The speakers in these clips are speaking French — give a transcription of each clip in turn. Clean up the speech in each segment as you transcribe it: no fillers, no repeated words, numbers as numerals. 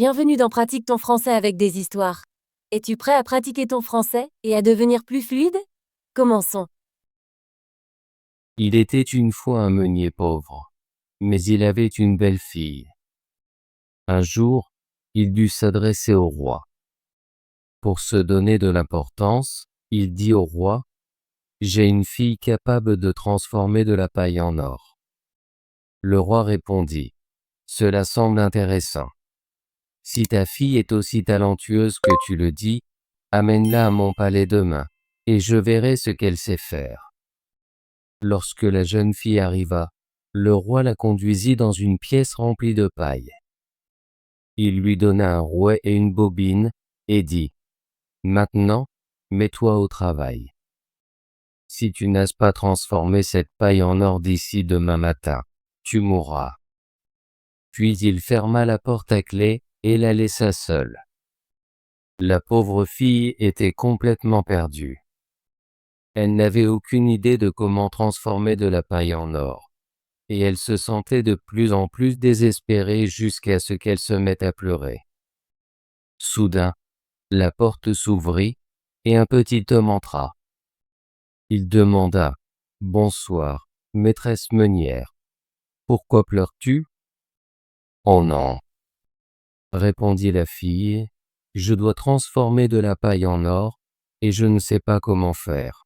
Bienvenue dans Pratique ton français avec des histoires. Es-tu prêt à pratiquer ton français et à devenir plus fluide? Commençons. Il était une fois un meunier pauvre, mais il avait une belle fille. Un jour, il dut s'adresser au roi. Pour se donner de l'importance, il dit au roi, « J'ai une fille capable de transformer de la paille en or. » Le roi répondit, « Cela semble intéressant. Si ta fille est aussi talentueuse que tu le dis, amène-la à mon palais demain, et je verrai ce qu'elle sait faire. » Lorsque la jeune fille arriva, le roi la conduisit dans une pièce remplie de paille. Il lui donna un rouet et une bobine, et dit, « Maintenant, mets-toi au travail. Si tu n'as pas transformé cette paille en or d'ici demain matin, tu mourras. » Puis il ferma la porte à clé et la laissa seule. La pauvre fille était complètement perdue. Elle n'avait aucune idée de comment transformer de la paille en or, et elle se sentait de plus en plus désespérée jusqu'à ce qu'elle se mette à pleurer. Soudain, la porte s'ouvrit, et un petit homme entra. Il demanda, « Bonsoir, maîtresse meunière. Pourquoi pleures-tu ?»« Oh non, » répondit la fille, « je dois transformer de la paille en or, et je ne sais pas comment faire. »«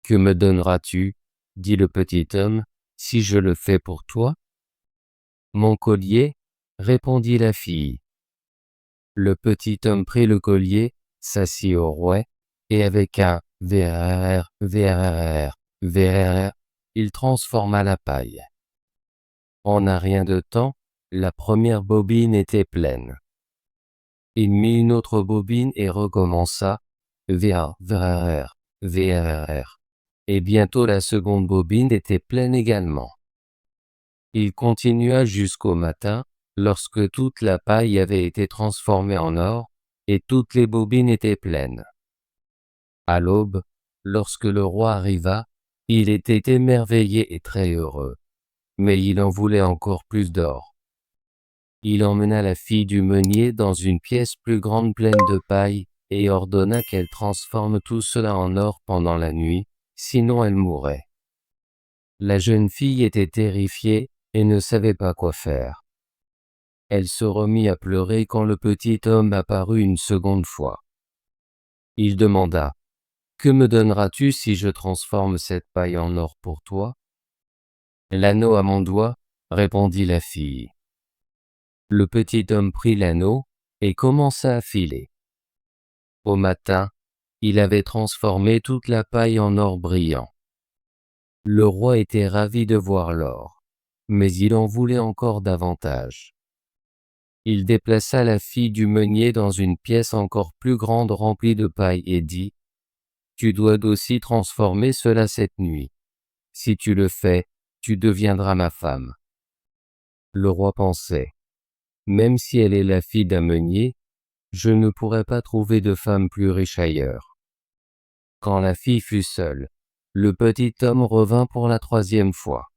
Que me donneras-tu, » dit le petit homme, « si je le fais pour toi ?»« Mon collier, » répondit la fille. Le petit homme prit le collier, s'assit au rouet, et avec un « vrrr, vrrr, vrrr », il transforma la paille. En un rien de temps, la première bobine était pleine. Il mit une autre bobine et recommença « vrrr, vrrr, vrrr », et bientôt la seconde bobine était pleine également. Il continua jusqu'au matin, lorsque toute la paille avait été transformée en or, et toutes les bobines étaient pleines. À l'aube, lorsque le roi arriva, il était émerveillé et très heureux, mais il en voulait encore plus d'or. Il emmena la fille du meunier dans une pièce plus grande pleine de paille, et ordonna qu'elle transforme tout cela en or pendant la nuit, sinon elle mourrait. La jeune fille était terrifiée, et ne savait pas quoi faire. Elle se remit à pleurer quand le petit homme apparut une seconde fois. Il demanda, « Que me donneras-tu si je transforme cette paille en or pour toi ?»« L'anneau à mon doigt, » répondit la fille. Le petit homme prit l'anneau, et commença à filer. Au matin, il avait transformé toute la paille en or brillant. Le roi était ravi de voir l'or, mais il en voulait encore davantage. Il déplaça la fille du meunier dans une pièce encore plus grande remplie de paille et dit, « Tu dois aussi transformer cela cette nuit. Si tu le fais, tu deviendras ma femme. » Le roi pensait, « Même si elle est la fille d'un meunier, je ne pourrai pas trouver de femme plus riche ailleurs. » Quand la fille fut seule, le petit homme revint pour la troisième fois.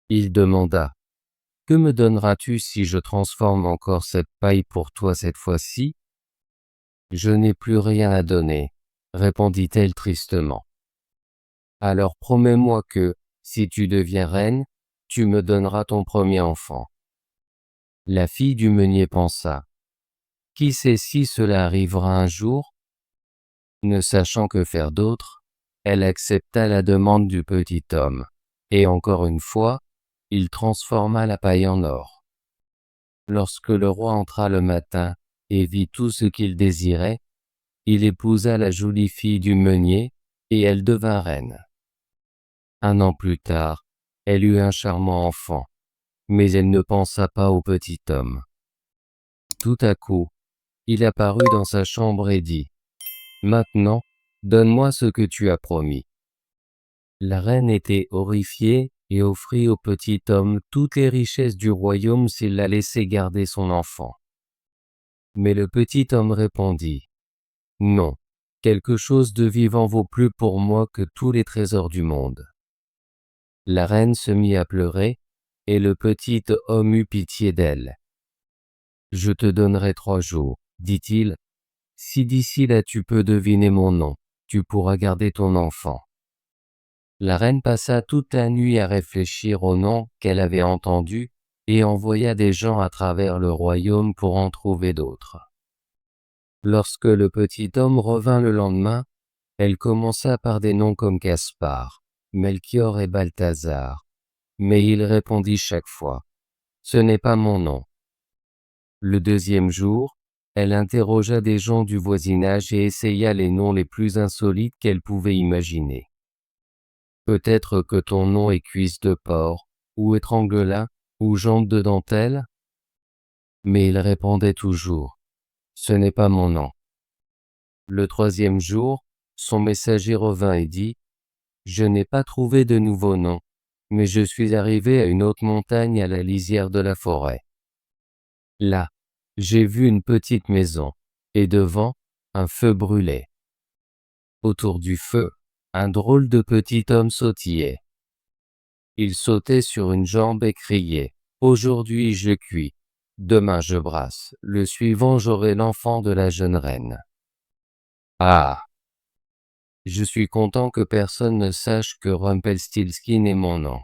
Il demanda, « Que me donneras-tu si je transforme encore cette paille pour toi cette fois-ci ?»« Je n'ai plus rien à donner, » répondit-elle tristement. « Alors promets-moi que, si tu deviens reine, tu me donneras ton premier enfant. » La fille du meunier pensa, « Qui sait si cela arrivera un jour ?» Ne sachant que faire d'autre, elle accepta la demande du petit homme, et encore une fois, il transforma la paille en or. Lorsque le roi entra le matin et vit tout ce qu'il désirait, il épousa la jolie fille du meunier, et elle devint reine. Un an plus tard, elle eut un charmant enfant, mais elle ne pensa pas au petit homme. Tout à coup, il apparut dans sa chambre et dit, « Maintenant, donne-moi ce que tu as promis. » La reine était horrifiée et offrit au petit homme toutes les richesses du royaume s'il la laissait garder son enfant. Mais le petit homme répondit, « Non, quelque chose de vivant vaut plus pour moi que tous les trésors du monde. » La reine se mit à pleurer, et le petit homme eut pitié d'elle. Je te donnerai 3 jours, dit-il. Si d'ici là tu peux deviner mon nom, tu pourras garder ton enfant. La reine passa toute la nuit à réfléchir au nom qu'elle avait entendu, et envoya des gens à travers le royaume pour en trouver d'autres. Lorsque le petit homme revint le lendemain, elle commença par des noms comme Gaspard, Melchior et Balthazar. Mais il répondit chaque fois, « Ce n'est pas mon nom. » Le deuxième jour, elle interrogea des gens du voisinage et essaya les noms les plus insolites qu'elle pouvait imaginer. Peut-être que ton nom est cuisse de porc, ou étranglelin, ou jambe de dentelle? Mais il répondait toujours, « Ce n'est pas mon nom. » Le troisième jour, son messager revint et dit, « Je n'ai pas trouvé de nouveau nom, mais je suis arrivé à une haute montagne à la lisière de la forêt. Là, j'ai vu une petite maison, et devant, un feu brûlait. Autour du feu, un drôle de petit homme sautillait. Il sautait sur une jambe et criait, « Aujourd'hui je cuis, demain je brasse, le suivant j'aurai l'enfant de la jeune reine. » Ah! Je suis content que personne ne sache que Rumpelstiltskin est mon nom.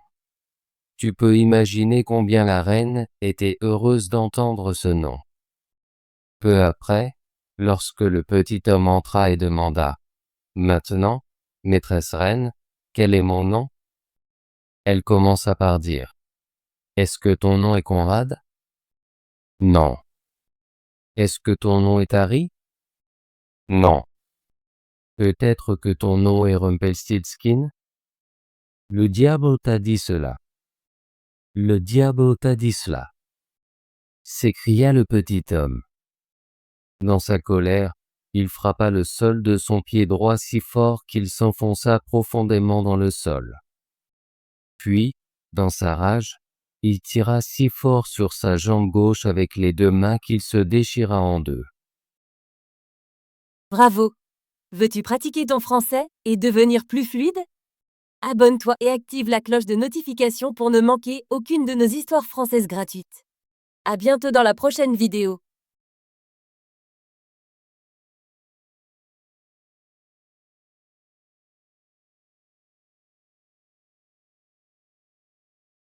Tu peux imaginer combien la reine était heureuse d'entendre ce nom. Peu après, lorsque le petit homme entra et demanda, « Maintenant, maîtresse reine, quel est mon nom ?» Elle commença par dire, « Est-ce que ton nom est Conrad? » Non. Est-ce que ton nom est Harry? Non. Peut-être que ton nom est Rumpelstiltskin? Le diable t'a dit cela. Le diable t'a dit cela, s'écria le petit homme. Dans sa colère, il frappa le sol de son pied droit si fort qu'il s'enfonça profondément dans le sol. Puis, dans sa rage, il tira si fort sur sa jambe gauche avec les 2 mains qu'il se déchira en 2. Bravo! Veux-tu pratiquer ton français et devenir plus fluide? Abonne-toi et active la cloche de notification pour ne manquer aucune de nos histoires françaises gratuites. À bientôt dans la prochaine vidéo.